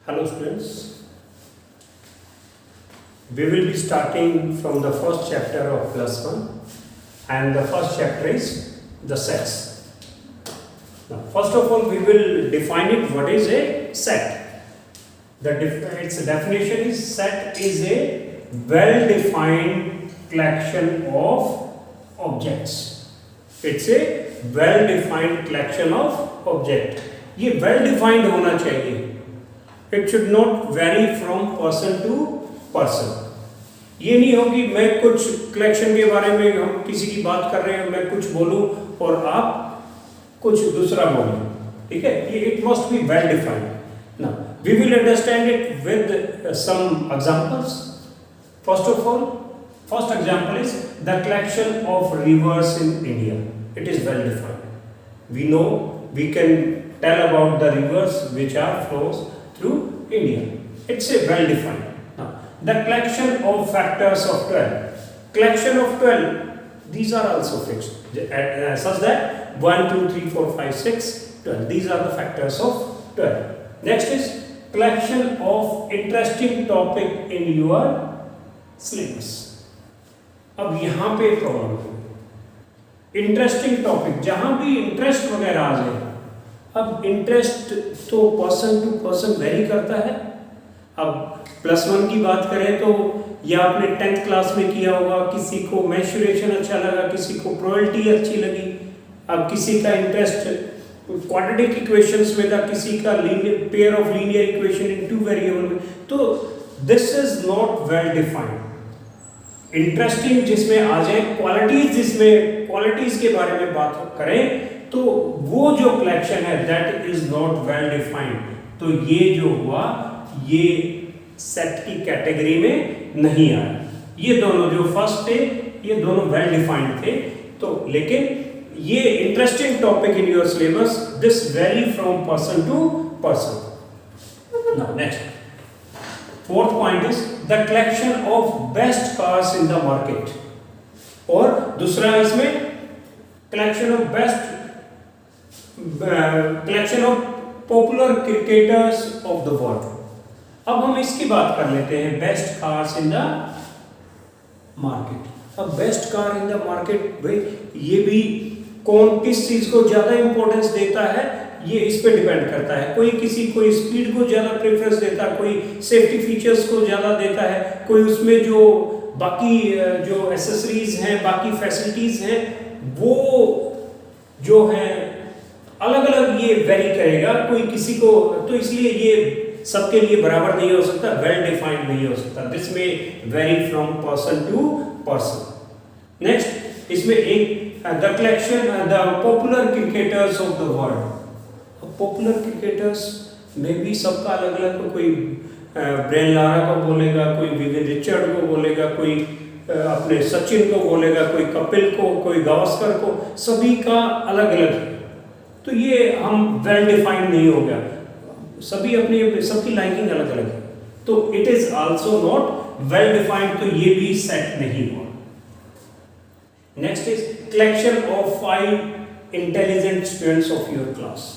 Hello students, we will be starting from the first chapter of plus 1 and the first chapter is the sets. Now first of all we will define it. What is a set? Its definition is set is a well-defined collection of objects. It's a well-defined collection of objects. ये well-defined होना चाहिए. It should not vary from person to person. ये नहीं हो कि मैं कुछ collection के बारे में हम किसी की बात कर रहे हैं, मैं कुछ बोलूं और आप कुछ दूसरा बोलें. ठीक है, ये it must be well defined. Now we will understand it with some examples. First of all, first example is the collection of rivers in India. It is well defined. We know, we can tell about the rivers which are flows through India. It's a well defined. Now the collection of factors of 12. Collection of 12, these are also fixed such that 1, 2, 3, 4, 5, 6, 12. These are the factors of 12. Next is collection of interesting topic in your syllabus. अब यहाँ पे problem है. Interesting topic, जहाँ भी interest वगैरह आ जाए. अब interest तो पर्सन टू पर्सन वेरी करता है. अब प्लस 1 की बात करें तो या आपने 10th क्लास में किया होगा, किसी को मेंसुरेशन अच्छा लगा, किसी को प्रोबेबिलिटी अच्छी लगी. अब किसी का इंटरेस्ट क्वाड्रेटिक इक्वेशंस में था, किसी का linear pair of linear equation in two variable में. तो this is not well defined. Interesting जिसमें आ जाए, क्वालिटीज जिसमें क्वालिटीज के बारे में बात करें तो वो जो कलेक्शन है that is not well defined. तो ये जो हुआ ये सेट की कैटेगरी में नहीं आया. ये दोनों जो फर्स्ट थे ये दोनों वेल डिफाइंड थे. तो लेकिन ये interesting topic in your syllabus, this vary from person to person. Now next fourth point is the collection of best cars in the market. और दूसरा इसमें collection of best collection of popular cricketers of the world. अब हम इसकी बात कर लेते हैं, best cars in the market. अब best car in the market, भाई ये भी कौन किस चीज को ज्यादा इंपॉर्टेंस देता है ये इस पे डिपेंड करता है. कोई स्पीड को ज्यादा प्रेफरेंस देता है, कोई सेफ्टी फीचर्स को ज्यादा देता है, कोई उसमें जो बाकी जो एक्सेसरीज हैं, बाकी फैसिलिटीज हैं वो जो है अलग अलग ये वेरी करेगा. कोई किसी को, तो इसलिए ये सबके लिए बराबर नहीं हो सकता, वेल डिफाइंड नहीं हो सकता. दिस में vary from person to person. Next इसमें एक the collection the popular cricketers of the world. Popular cricketers में भी सबका अलग अलग, कोई ब्रेन लारा को बोलेगा, कोई विवियन रिचर्ड को बोलेगा, कोई अपने सचिन को बोलेगा, कोई कपिल को, कोई गावस्कर को, सभी का अलग अलग है. तो ये हम वेल डिफाइंड नहीं हो गया. सभी अपनी सबकी लाइकिंग अलग अलग है. तो it is also not well defined. तो ये भी सेट नहीं हुआ. Next is collection of 5 intelligent students of your class.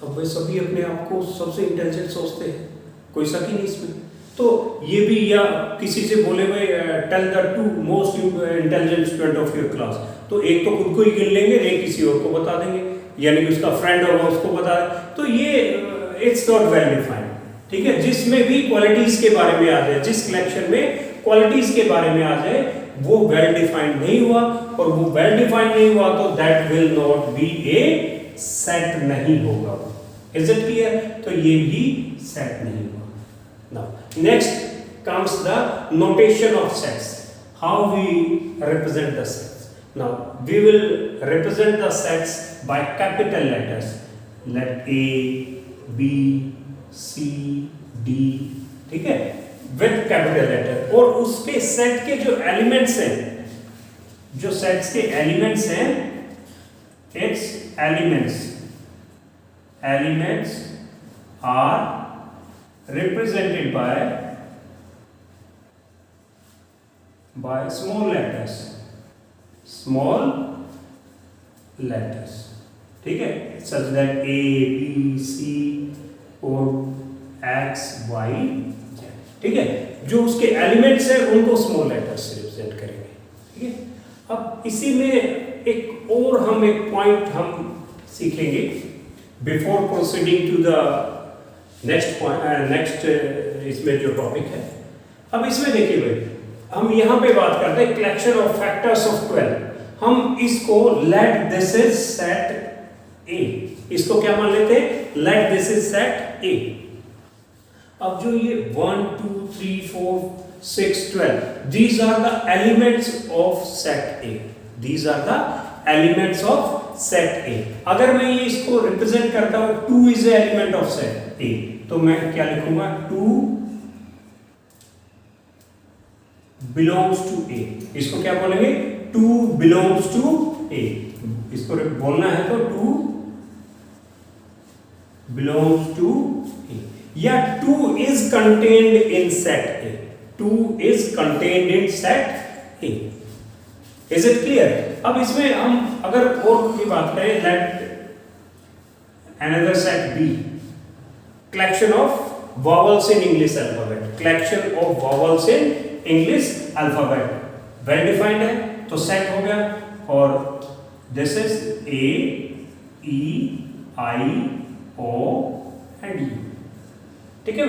अब भाई सभी अपने आप को सबसे इंटेलिजेंट सोचते हैं, कोई शक ही नहीं इसमें. तो ये भी, या किसी से बोले भाई tell the 2 most intelligent student of your class, तो एक तो खुद को ही गिन लेंगे, एक किसी और को बता देंगे, यानी कि उसका फ्रेंड होगा उसको बता. तो ये इट्स नॉट वेल डिफाइंड. ठीक है, जिसमें भी क्वालिटीज के बारे में आ जाए, जिस कलेक्शन में क्वालिटीज के बारे में आ जाए वो वेल डिफाइंड नहीं हुआ. और वो वेल डिफाइंड नहीं हुआ तो that will not be a set नहीं होगा. Is it clear? तो ये भी सेट नहीं हुआ. Now next comes the notation of sets. How we represent the sets. Now we will represent the sets by capital letters. Let A B C D. ठीक है, with capital letter. और उसके set के जो elements हैं, जो sets के elements हैं, it's elements are represented by small letters. ठीक है, such that A, B, C और एक्स वाई जेड, ठीक है। जो उसके एलिमेंट्स है उनको स्मॉल लेटर से रिप्रेजेंट करेंगे, ठीक है। अब इसी में एक और हम एक पॉइंट हम सीखेंगे before proceeding to the next इसमें जो टॉपिक है। अब इसमें देखिए भाई, हम यहाँ पे बात करते हैं कलेक्शन ऑफ फैक्टर्स ऑफ 12। हम इसको लेट दिस इज सेट ए, इसको क्या मान लेते हैं, लेट दिस इज सेट ए। अब जो ये 1 2 3 4 6 12, these are the elements of set A, these are the elements of set A। अगर मैं ये इसको रिप्रेजेंट करता हूं 2 is a element of set A, तो मैं क्या लिखूंगा, 2 belongs to A। इसको क्या बोलेंगे, 2 belongs to A। इसको बोलना है तो 2 belongs to A, या 2 is contained in set A, 2 is contained in set A। Is it clear? अब इसमें हम अगर और की बात करें, let another set B, collection of vowels in English alphabet, collection of vowels in English alphabet, well defined है तो set हो गया। और this is A, E, I, O and U, ठीक है।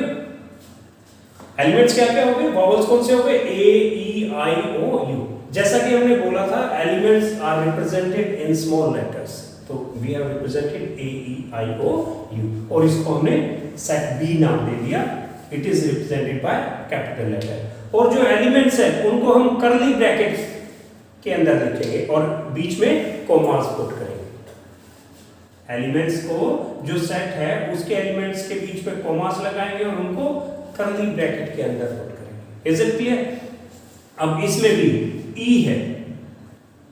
एलिमेंट्स क्या क्या हो गए, वॉवल्स कौन से हो गए, ए ई आई ओ यू। जैसा कि हमने बोला था elements are represented in small letters, तो we have represented A E I O U, और इसको हमने सेट बी नाम दे दिया, it is represented by capital letter. और जो एलिमेंट्स है उनको हम कर्ली ब्रैकेट्स के अंदर लिखेंगे और बीच में कॉमास पुट करेंगे। एलिमेंट्स को जो सेट है उसके एलिमेंट्स के बीच में कॉमास लगाएंगे और उनको कर्ली ब्रैकेट के अंदर पुट करेंगे। Is it clear? अब इसमें भी ई है,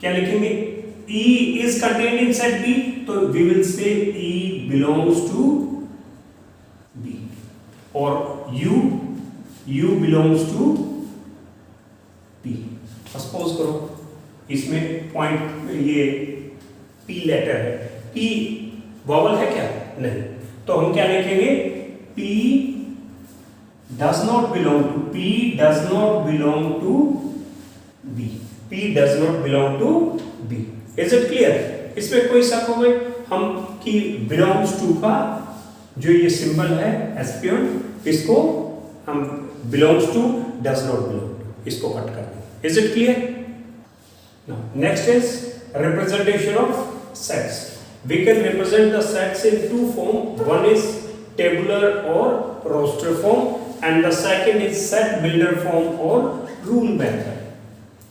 क्या लिखेंगे, E is contained in set B, तो we will say E belongs to B, और U belongs to B. Suppose करो इसमें पॉइंट ये पी लेटर है, पी वॉवल है क्या, नहीं, तो हम क्या लिखेंगे, P does not belong to, P does not belong to B, P does not belong to B। Is it clear? इसमें कोई शक हो गए हम कि belongs to का जो ये सिंबल है एस्पियन, इसको हम belongs to does not belong to, इसको कट कर दें। Is it clear? Now next is representation of sets। We can represent the sets in two forms, one is tabular or roster form and the second is set builder form or rule method।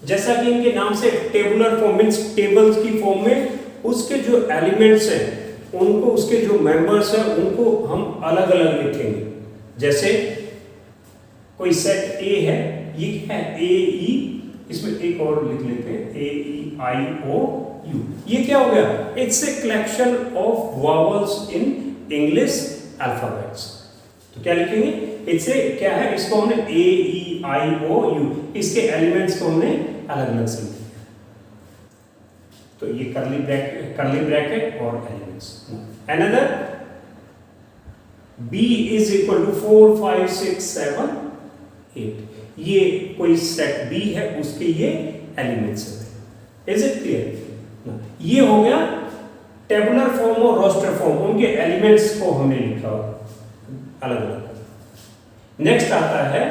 जैसा कि इनके नाम से tabular form means tables की form में उसके जो elements हैं उनको, उसके जो मेंबर्स हैं उनको हम अलग अलग लिखेंगे। जैसे कोई सेट ए है, ये है ए ई, इसमें एक और लिख लेते हैं ए ई आई ओ यू। ये क्या हो गया, it's a collection of vowels in English alphabets. तो क्या लिखेंगे, इससे क्या है, इसको हमने ए ई आई ओ यू, इसके एलिमेंट्स को हमने अलग अलग से लिखा, तो ये कर्ली ब्रैकेट और elements. Another B is equal to 4 5 6 7 8, ये कोई सेट बी है उसके ये एलिमेंट्स है। Is it clear? ये हो गया टेबुलर फॉर्म और रोस्टर फॉर्म, उनके एलिमेंट्स को हमने लिखा अलग अलग। नेक्स्ट आता है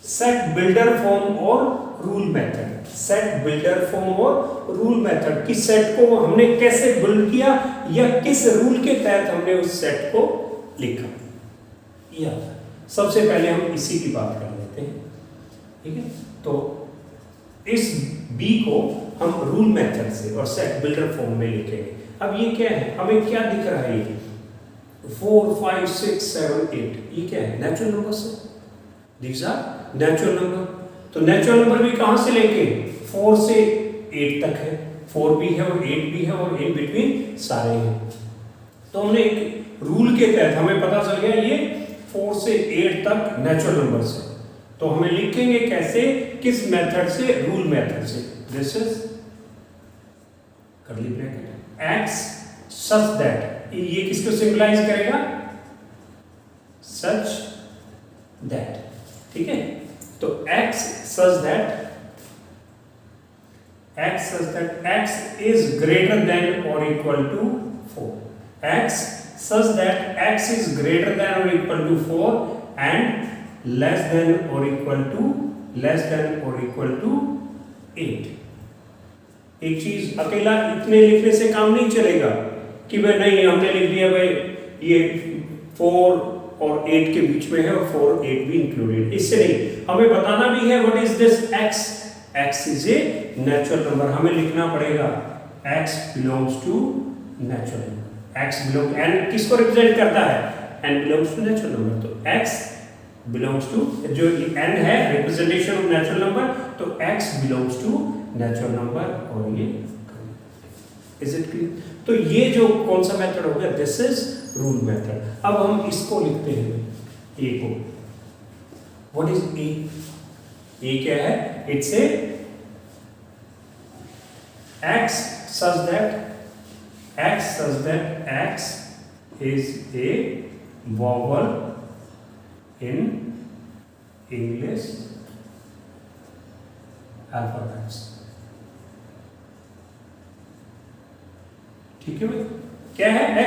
सेट बिल्डर फॉर्म और rule method. Set builder form और रूल मेथड कि सेट को हमने कैसे बिल्ड किया या किस रूल के तहत हमने उस सेट को लिखा। या सबसे पहले हम इसी की बात कर लेते हैं, ठीक है। तो इस बी को हम रूल मेथड से और सेट बिल्डर फॉर्म में लिखेंगे। अब ये क्या है, हमें क्या दिख रहा है, ये 4 5 6 7 8, ये क्या है, नेचुरल नंबर से, दीज आर नेचुरल नंबर। तो नेचुरल नंबर भी कहां से लेंगे, 4 से 8 तक है, 4 भी है और 8 भी है और इन बिटवीन सारे हैं। तो हमने एक रूल के तहत हमें पता चल गया ये 4 से 8 तक नेचुरल नंबर से, तो हमें लिखेंगे कैसे, किस मेथड से, रूल मेथड से। This is curly bracket x such that, ये किसको सिंबलाइज करेगा, सच दैट, ठीक है। तो x such that x is greater than or equal to 4, x such that x is greater than or equal to 4 and less than or equal to 8। एक चीज अकेला इतने लिखने से काम नहीं चलेगा कि भाई नहीं हमने लिख दिया भाई ये 4 और 8 के बीच में है और 4 8 भी इंक्लूडेड, इससे नहीं, हमें बताना भी है what is this x। x is a natural number, हमें लिखना पड़ेगा x belongs to natural number. x belong n किसको रिप्रेजेंट करता है, n belongs to natural number, तो x बिलोंग्स टू जो n है रिप्रेजेंटेशन ऑफ नेचुरल नंबर, तो x belongs to natural number और ये इज इट क्लियर। तो ये जो कौन सा मेथड हो गया, दिस इज रूल मेथड। अब हम इसको लिखते हैं a को, व्हाट इज a क्या है, it's a x such that x is a vowel in English alphabets, ठीक है भाई, क्या है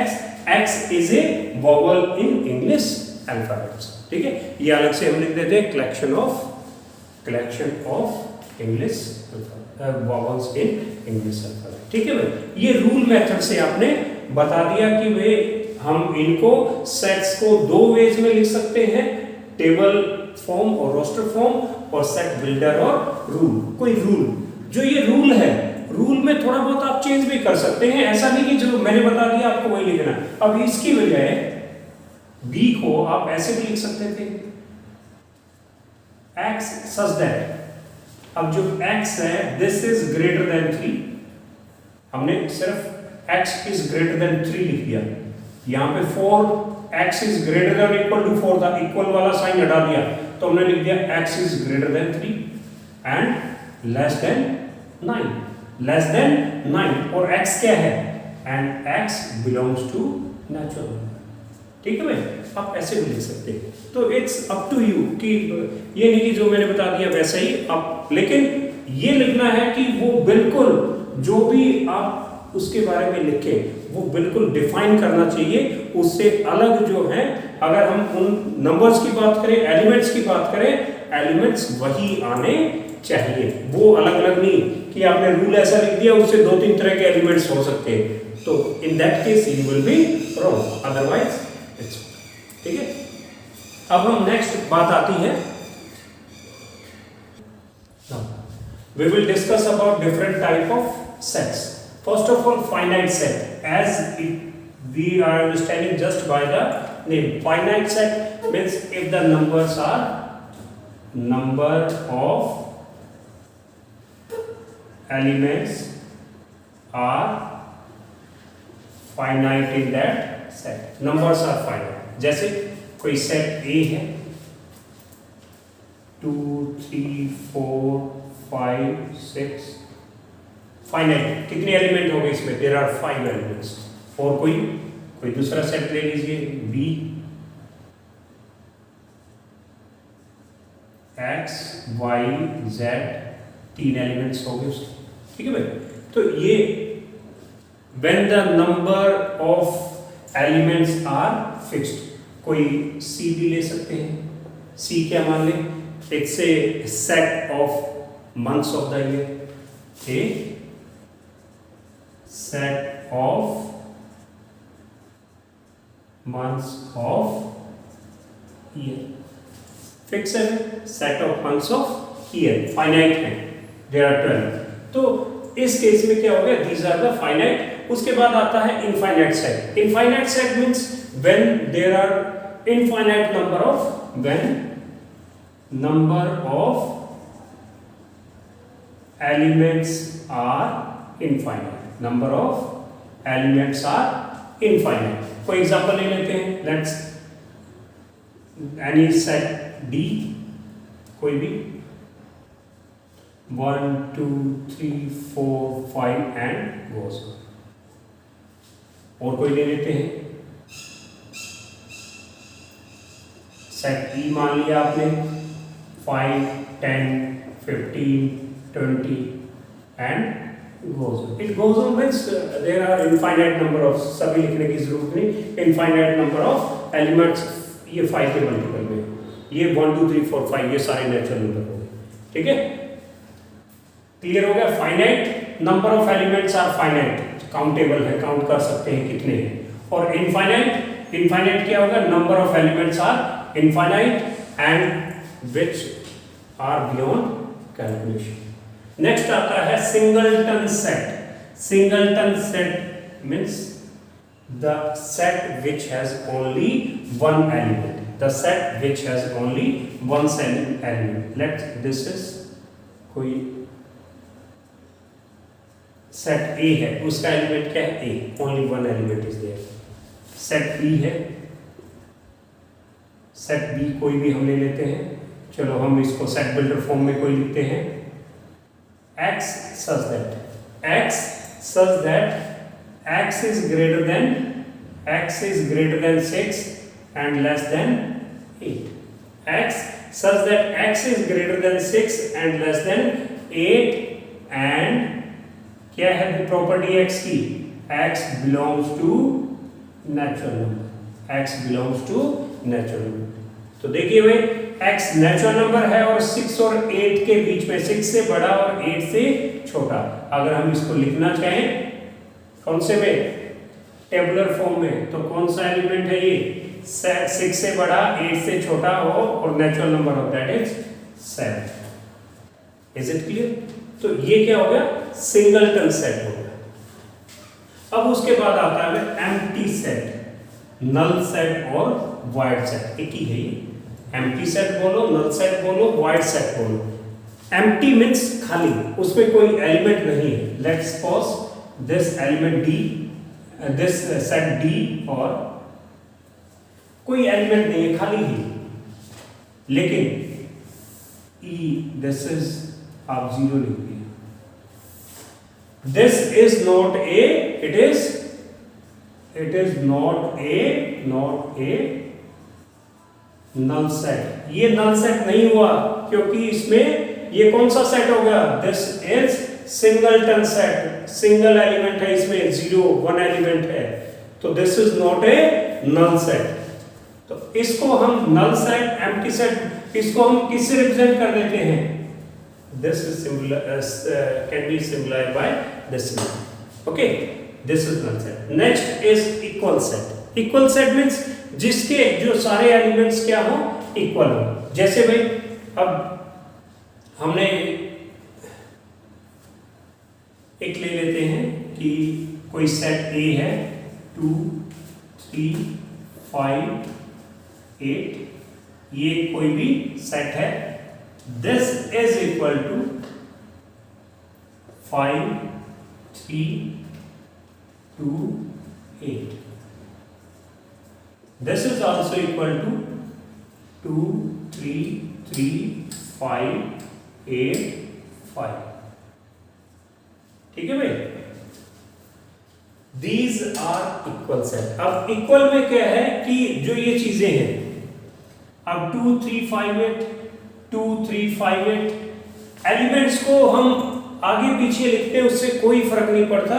x is a vowel in English alphabets, ठीक है। ये अलग से हम लिख देते हैं collection of English vowels in English alphabet, ठीक है भाई। ये रूल मेथड से आपने बता दिया कि भाई हम इनको सेट्स को दो वेज में लिख सकते हैं, टेबल फॉर्म और रोस्टर फॉर्म, और सेट बिल्डर और रूल। कोई रूल, जो ये रूल है, रूल में थोड़ा बहुत आप चेंज भी कर सकते हैं, ऐसा नहीं कि जो मैंने बता दिया आपको वही लिखना। अब इसकी बजाय बी को आप ऐसे भी लिख सकते थे, x such that, अब जो x है this is greater than 3, हमने सिर्फ x is greater than 3 लिख दिया, यहाँ पे 4 x is greater than or equal to 4 था, इक्वल वाला साइन हटा दिया, तो हमने लिख दिया x is greater than 3 and less than 9 और x क्या है, and x belongs to natural number, ठीक है भाई। आप ऐसे भी लिख सकते हैं, तो इट्स अप टू यू कि ये नहीं कि जो मैंने बता दिया वैसा ही आप, लेकिन ये लिखना है कि वो बिल्कुल जो भी आप उसके बारे में लिखें वो बिल्कुल डिफाइन करना चाहिए, उससे अलग जो है, अगर हम उन नंबर्स की बात करें, एलिमेंट्स की बात करें, एलिमेंट्स वही आने चाहिए, वो अलग अलग नहीं कि आपने रूल ऐसा लिख दिया उससे 2-3 तरह के एलिमेंट्स हो सकते हैं, तो in that case you will be wrong, otherwise it's, ठीक है। अब हम नेक्स्ट बात आती है, we will discuss about different type of sets. First of all, finite set, as we are understanding just by the name. Finite set means if the numbers are number of elements are finite in that set. Numbers are finite. जैसे कोई set A है, 2 3 4 5 6, finite, कितने element हो गए इसमें, there are 5 elements. और कोई दूसरा सेट ले लीजिए B, X Y Z, 3 elements हो गए उसके, ठीक है भाई। तो ये when the number of elements are fixed, कोई C भी ले सकते हैं, C क्या मान लें, it's a set of months of the year, a set of months of year, fixed है, set of months of year, finite है, there are 12। तो इस केस में क्या हो गया, these are the finite। उसके बाद आता है infinite set। infinite set means when there are infinite number of, when number of elements are infinite, number of elements are infinite। कोई एग्जांपल ले लेते हैं, लेट्स any set D, कोई भी 1 2 3 4 5 and goes on। और कोई ले लेते हैं सेट ई मान लिया आपने 5, 10, 15, 20 and goes on. It goes on means there are infinite number of, सभी लिखने की जरूरत नहीं, infinite number of elements ये 5 के मल्टीपल में, ये 1 2 3 4 5 ये सारे नेचुरल नंबर हो गए, ठीक है, क्लियर हो गया। Finite number of elements are finite, countable है, काउंट कर सकते हैं कितने हैं। और इनफाइनाइट, इनफाइनाइट क्या होगा, number of elements are infinite and which are beyond calculation. Next आता है singleton set. Singleton set means the set which has only one element, the set which has only one element. Let this is कोई set A है, उसका element क्या है, A, only one element is there. Set B है, set B कोई भी हम ले लेते हैं, चलो हम इसको सेट बिल्डर फॉर्म में कोई लिखते हैं, x such that x is greater than 6 and less than 8, x such that x is greater than 6 and less than 8 and क्या है प्रॉपर्टी x की, x belongs to natural number, x belongs to natural number। तो देखिए भाई x natural number है और 6 और 8 के बीच में, 6 से बड़ा और 8 से छोटा, अगर हम इसको लिखना चाहें कौन से में, टेबुलर फॉर्म में, तो कौन सा एलिमेंट है ये, 6 से बड़ा 8 से छोटा हो और नेचुरल नंबर हो, that is 7। Is it clear? तो ये क्या हो गया, सिंगलटन सेट हो गया। अब उसके बाद आता है एम्प्टी सेट, नल सेट और वाइड सेट, एक ही है ये। एम्प्टी सेट बोलो, नल सेट बोलो, वाइड सेट बोलो। एम्प्टी मीन्स खाली, उसमें कोई एलिमेंट नहीं है। Let's suppose this element D, this set D, और कोई एलिमेंट नहीं है, खाली ही, लेकिन ई दिस इज आप 0 लिख दिया। This is not a, it is not a null set। ये null set नहीं हुआ क्योंकि इसमें ये कौन सा सेट हो गया, this is singleton set, single element है इसमें, 0 1 एलिमेंट है, तो this is not a null set। तो इसको हम null set, empty set, इसको हम किससे रिप्रेजेंट कर देते हैं, this is similar can be symbolized by this symbol, okay, this is null set। next is equal set। equal set means जिसके जो सारे एलिमेंट्स क्या हो, इक्वल हो। जैसे भाई अब हमने एक ले लेते हैं कि कोई सेट A है, 2 3 5 8, ये कोई भी सेट है, this is equal to 5 3 2 8, this is also equal to 2 3 3 5 8 5, ठीक है भाई। These are equal set। अब इक्वल में क्या है कि जो ये चीजें हैं, अब 2 3 5 8 2 3 5 8 एलिमेंट्स को हम आगे पीछे लिखते हैं, उससे कोई फर्क नहीं पड़ता,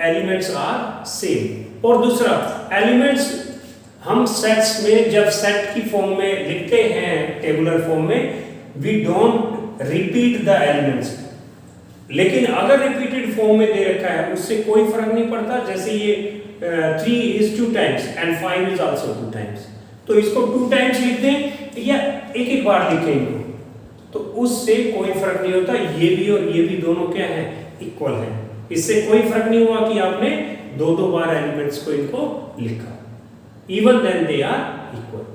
एलिमेंट्स आर सेम। और दूसरा, एलिमेंट्स हम सेट्स में जब सेट की फॉर्म में लिखते हैं, टेबुलर फॉर्म में, we don't repeat the elements. लेकिन अगर रिपीटेड फॉर्म में दे रखा है, उससे कोई फर्क नहीं पड़ता। जैसे ये 3 is 2 times and 5 is also 2 times, तो इसको 2 times लिख दें या एक बार लिखें इनको, तो उससे कोई फर्क नहीं होता। ये भी और ये भी दोनों क्या है, इक्वल है। इससे कोई फर्क नहीं हुआ कि आपने 2 बार एलिमेंट्स को इनको लिखा, even then they are equal.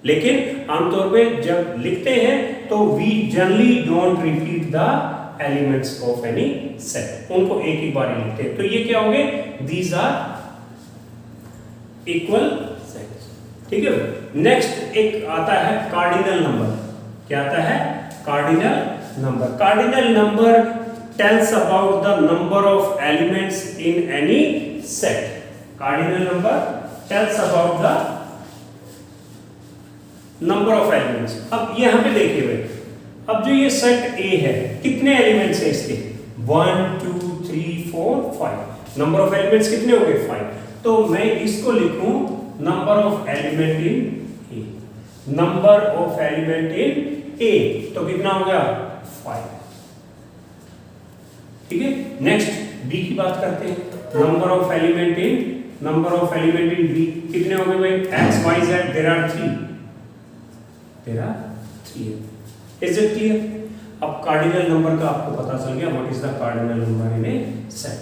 लेकिन आमतौर पे जब लिखते हैं तो we generally don't repeat the elements of any set, उनको एक ही बार ही लिखते हैं। तो ये क्या हो गए, दीज आर इक्वल सेट्स, ठीक है। नेक्स्ट एक आता है कार्डिनल नंबर। क्या आता है, cardinal number. Cardinal number tells about the number of elements in any set. Cardinal number tells about the number of elements. अब यहाँ पे देखिए भाई, अब जो ये सेट ए है कितने एलिमेंट्स हैं इसके? 1 2 3 4 5। नंबर ऑफ एलिमेंट्स कितने हो गए? 5। तो मैं इसको लिखूं number of element in A, number of element in A, तो कितना हो गया? 5। ठीक है, नेक्स्ट बी की बात करते हैं। Number of element in B कितने हो गए भाई? X Y Z, there are 3 is it clear? अब कार्डिनल नंबर का आपको पता चल गया, what is the cardinal number in a set.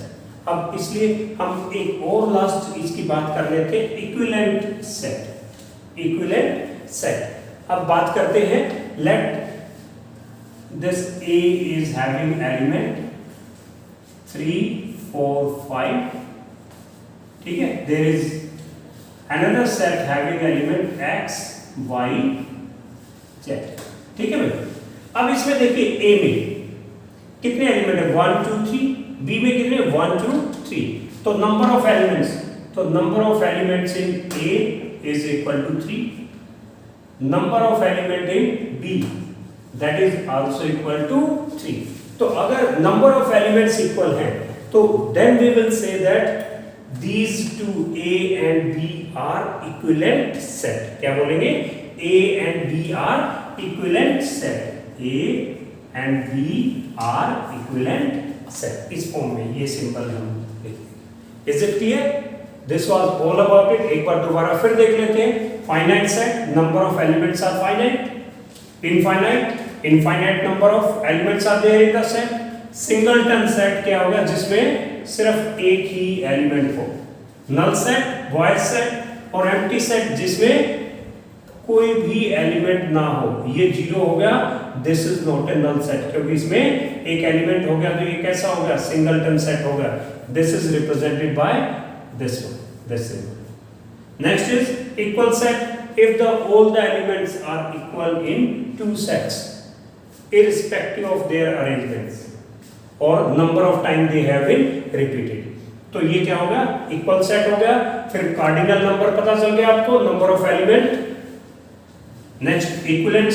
अब इसलिए हम एक और लास्ट इसकी बात कर लेते हैं, इक्विवेलेंट सेट। अब बात करते हैं, let this A is having element 3 4 5, ठीक है, there is another set having element x y z, ठीक है भाई। अब इसमें देखिए ए में कितने एलिमेंट है? 1 2 3, बी में कितने? 1 2 3। तो number of elements in A is equal to 3, number of element in B that is also equal to 3। तो अगर नंबर ऑफ एलिमेंट्स इक्वल है तो then we will say that these two A and B are equivalent set। क्या बोलेंगे? A and B are equivalent set। A and B are equivalent set। इस form में ये simple हम लिखेंगे। Is it clear? This was all about it। एक बार दोबारा फिर देख लेते हैं। Finite set, number of elements are finite। Infinite number of elements are there in the set। Singleton set क्या होगा? जिसमें सिर्फ एक ही एलिमेंट हो। नल सेट, वॉइड सेट और एम्प्टी सेट जिसमें कोई भी एलिमेंट ना हो, ये 0 हो गया, this is not a null set, क्योंकि इसमें एक एलिमेंट हो गया तो ये कैसा हो गया? सिंगलटन सेट हो गया। This is represented by this one, this symbol. Next is equal set. If the all the elements are equal in two sets irrespective of their arrangements और number of time they have been repeated, तो ये क्या हो गया? Equal set हो गया। फिर cardinal number पता चल गया आपको, number of element. Next equivalent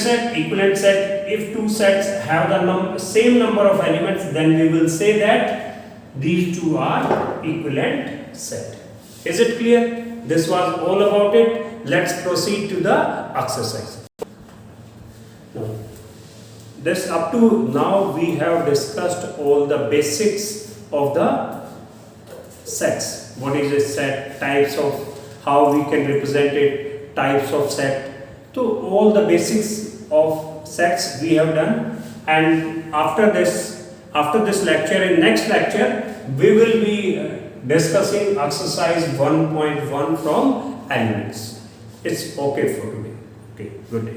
set, if two sets have the same number of elements then we will say that these two are equivalent set। is it clear? This was all about it। let's proceed to the exercise। now this up to now we have discussed all the basics of the sets। what is a set, types of, how we can represent it, types of set, so all the basics of sets we have done। and after this lecture, in next lecture we will be discussing exercise 1.1 from elements। it's okay for today। okay, good day।